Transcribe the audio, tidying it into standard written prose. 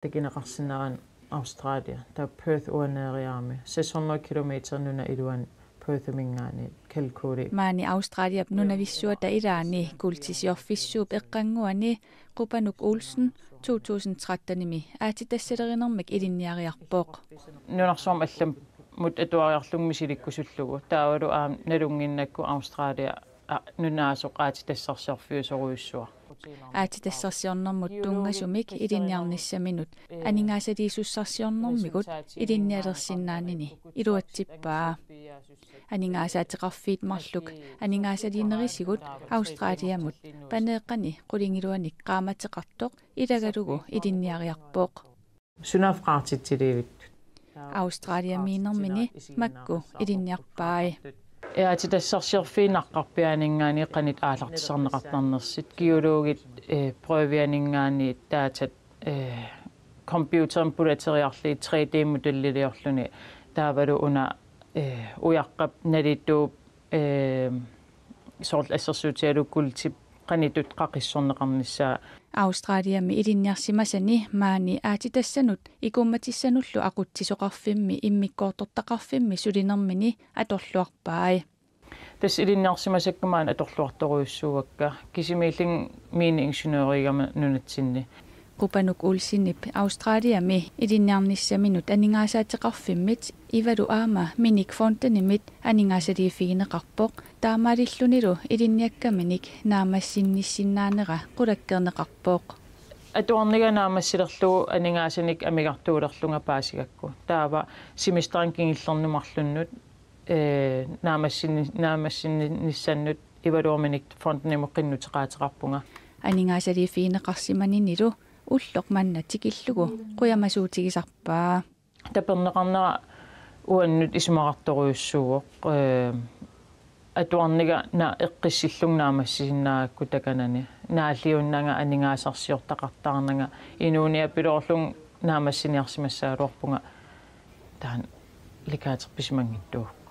Takinaqarsinnaran Australia ta Perth uaneriarmi 600 kilometer nuna iluan Perth-mingaani kalkuuri maani Australia nunavissua iraani kultisiorfissuup eqqanguani Qupanuk Olsen 2013-nimi aatitassalerinermik ilinniariarpooq nunarsoorm allam mut atuariarlungmi silikkusullugu taavalu nalunginnakku Australia nunaasoq aatitassarsiorfiusoruissua aatitassarsiornermut tungasumik ilinniarnissaminut aningaasaliisussarsiornermikut ilinnialersinnaanini iluatsippaa aningaasaateqarfiit marluk aningaasaliinerisigut Australiamut paneeqqani qulingiluanik qaamateqartoq ilagalugu ilinniariarpooq sunafqaartitsilivit Australiamiinermini makku ilinniarpaai aatitassarsiorfiinaqqarpianingaani qanit aallartissarneqartarnersit kiuluugit prøvianingaani taatat computeren pulateriarli 3D-modelliliorluni taavalu una ujaqqap nalittuup sort assersuutialu kultip qanitut qaqissorneqarnissaa Australiami ilinniarsimasani maani aatitassanut ikummatissanullu aqutsisoqarfimmi immikkoortortaqarfimmi sulinermini atorluarpaai tas ilinniarsimasakkumaan atorluartoruissuugakka kisimiilling miini ingeniørigama nunatsinni Qupanuk Olsinip Australiami ilinniarnissaminut aningaasaateqarfimmit ivalu aama minik fontanimit aningaasaliifigineqarpoq taamaalillunilu ilinniakkaminik naamassinnissinnaanera qulakkerneqarpooq atuarniga naamassillerlugu aningaasinik amigartuulerlunga paasigakku taava simisterankingillernumarlunnut naamassinissannut ivaluorminik fontanimuk qinnuteqaateqarpunga aningaasaliifigineqarsimaninilu ulloq mannatikillugu quyamasuutigisarpaa taperneqarnera uannut isumaqartoruissuugoq atuarniga na eqqissillungnaamassisinnaakku takanani naalliunnanga aningaasarsiortaqartaarnanga inuuniapilorlung naamassiniarsimassaaluarpunga taan likaaterpisimangittuuk